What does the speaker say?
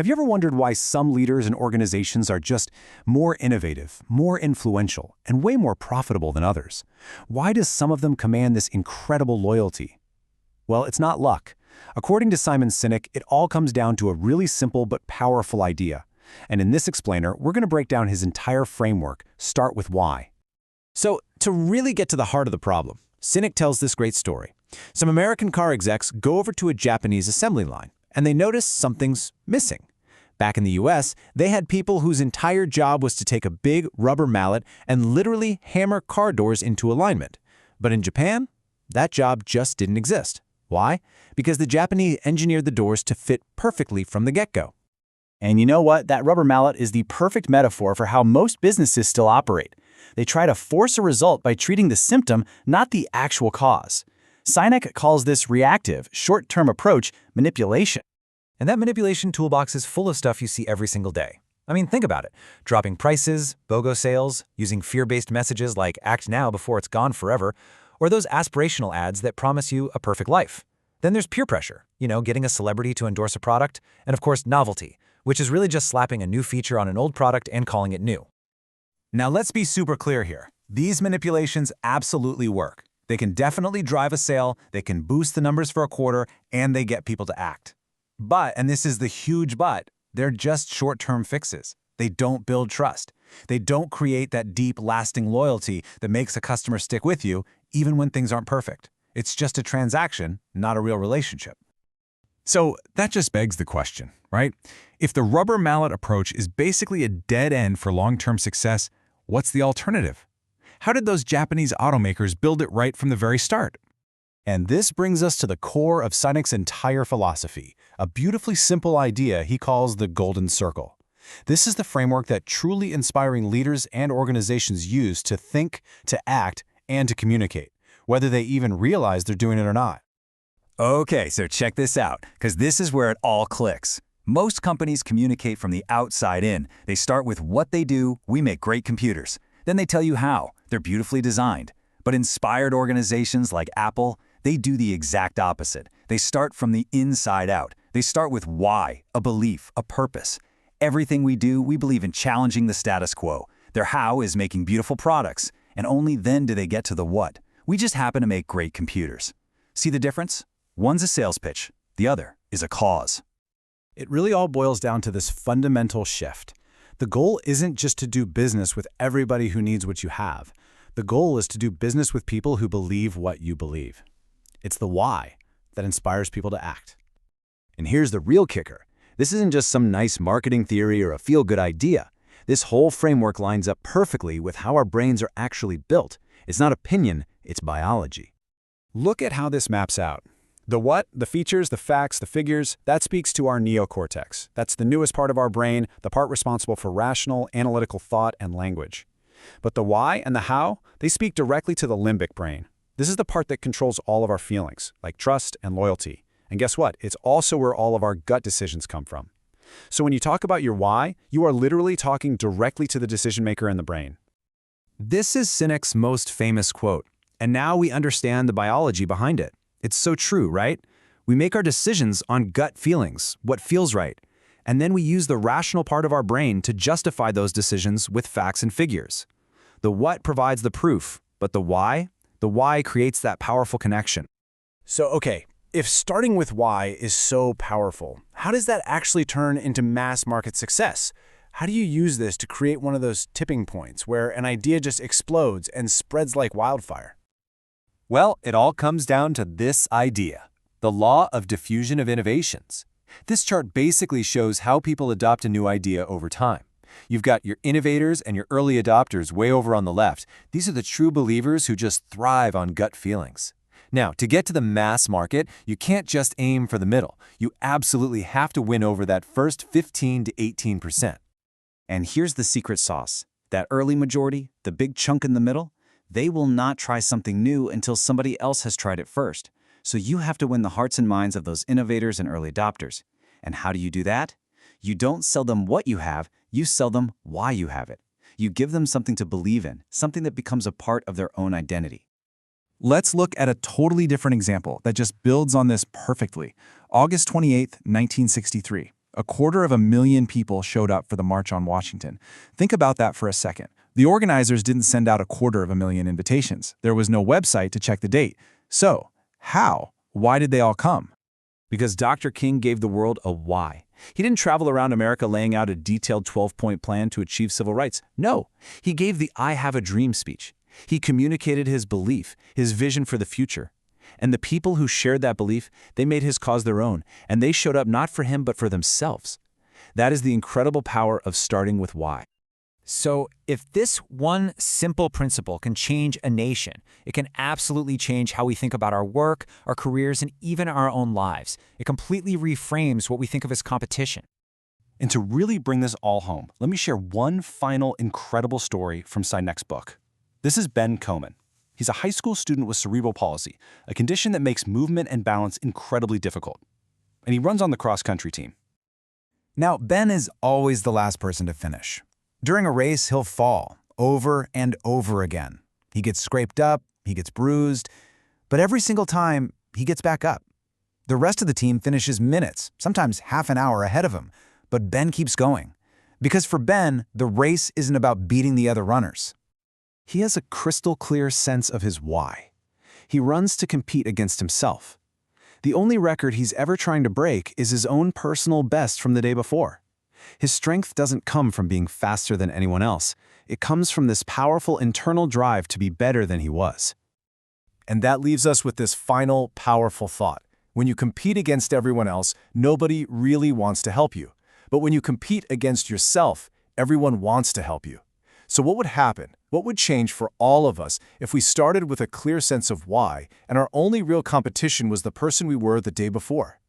Have you ever wondered why some leaders and organizations are just more innovative, more influential, and way more profitable than others? Why does some of them command this incredible loyalty? Well, it's not luck. According to Sinek, it all comes down to a really simple but powerful idea. And in this explainer, we're going to break down his entire framework, start with why. So, to really get to the heart of the problem, Sinek tells this great story. Some American car execs go over to a Japanese assembly line, and they notice something's missing. Back in the US, they had people whose entire job was to take a big rubber mallet and literally hammer car doors into alignment. But in Japan, that job just didn't exist. Why? Because the Japanese engineered the doors to fit perfectly from the get-go. And you know what? That rubber mallet is the perfect metaphor for how most businesses still operate. They try to force a result by treating the symptom, not the actual cause. Sinek calls this reactive, short-term approach manipulation. And that manipulation toolbox is full of stuff you see every single day. I mean, think about it. Dropping prices, BOGO sales, using fear-based messages like act now before it's gone forever, or those aspirational ads that promise you a perfect life. Then there's peer pressure, getting a celebrity to endorse a product, and of course novelty, which is really just slapping a new feature on an old product and calling it new. Now let's be super clear here. These manipulations absolutely work. They can definitely drive a sale, they can boost the numbers for a quarter, and they get people to act. But, and this is the huge but, they're just short-term fixes. They don't build trust. They don't create that deep, lasting loyalty that makes a customer stick with you, even when things aren't perfect. It's just a transaction, not a real relationship. So that just begs the question, right? If the rubber mallet approach is basically a dead end for long-term success, what's the alternative? How did those Japanese automakers build it right from the very start? And this brings us to the core of Sinek's entire philosophy, a beautifully simple idea he calls the golden circle. This is the framework that truly inspiring leaders and organizations use to think, to act, and to communicate, whether they even realize they're doing it or not. Okay, so check this out, because this is where it all clicks. Most companies communicate from the outside in. They start with what they do, we make great computers. Then they tell you how, they're beautifully designed. But inspired organizations like Apple, they do the exact opposite. They start from the inside out. They start with why, a belief, a purpose. Everything we do, we believe in challenging the status quo. Their how is making beautiful products, and only then do they get to the what. We just happen to make great computers. See the difference? One's a sales pitch, the other is a cause. It really all boils down to this fundamental shift. The goal isn't just to do business with everybody who needs what you have. The goal is to do business with people who believe what you believe. It's the why that inspires people to act. And here's the real kicker. This isn't just some nice marketing theory or a feel-good idea. This whole framework lines up perfectly with how our brains are actually built. It's not opinion, it's biology. Look at how this maps out. The what, the features, the facts, the figures, that speaks to our neocortex. That's the newest part of our brain, the part responsible for rational, analytical thought and language. But the why and the how, they speak directly to the limbic brain. This is the part that controls all of our feelings, like trust and loyalty. And guess what? It's also where all of our gut decisions come from. So when you talk about your why, you are literally talking directly to the decision maker in the brain. This is Sinek's most famous quote, and now we understand the biology behind it. It's so true, right? We make our decisions on gut feelings, what feels right, and then we use the rational part of our brain to justify those decisions with facts and figures. The what provides the proof, but the why creates that powerful connection. So, okay, if starting with why is so powerful, how does that actually turn into mass market success? How do you use this to create one of those tipping points where an idea just explodes and spreads like wildfire? Well, it all comes down to this idea, the law of diffusion of innovations. This chart basically shows how people adopt a new idea over time. You've got your innovators and your early adopters way over on the left. These are the true believers who just thrive on gut feelings. Now, to get to the mass market, you can't just aim for the middle. You absolutely have to win over that first 15 to 18%. And here's the secret sauce. That early majority, the big chunk in the middle, they will not try something new until somebody else has tried it first. So you have to win the hearts and minds of those innovators and early adopters. And how do you do that? You don't sell them what you have, you sell them why you have it. You give them something to believe in, something that becomes a part of their own identity. Let's look at a totally different example that just builds on this perfectly. August 28, 1963. 250,000 people showed up for the March on Washington. Think about that for a second. The organizers didn't send out 250,000 invitations. There was no website to check the date. So, how? Why did they all come? Because Dr. King gave the world a why. He didn't travel around America laying out a detailed 12-point plan to achieve civil rights. No, he gave the I Have a Dream speech. He communicated his belief, his vision for the future. And the people who shared that belief, they made his cause their own, and they showed up not for him but for themselves. That is the incredible power of starting with why. So if this one simple principle can change a nation, it can absolutely change how we think about our work, our careers, and even our own lives. It completely reframes what we think of as competition. And to really bring this all home, let me share one final incredible story from Sinek's book. This is Ben Komen. He's a high school student with cerebral palsy, a condition that makes movement and balance incredibly difficult. And he runs on the cross-country team. Now, Ben is always the last person to finish. During a race, he'll fall over and over again. He gets scraped up, he gets bruised, but every single time, he gets back up. The rest of the team finishes minutes, sometimes half an hour ahead of him, but Ben keeps going. Because for Ben, the race isn't about beating the other runners. He has a crystal clear sense of his why. He runs to compete against himself. The only record he's ever trying to break is his own personal best from the day before. His strength doesn't come from being faster than anyone else. It comes from this powerful internal drive to be better than he was. And that leaves us with this final, powerful thought. When you compete against everyone else, nobody really wants to help you. But when you compete against yourself, everyone wants to help you. So what would happen? What would change for all of us if we started with a clear sense of why, and our only real competition was the person we were the day before?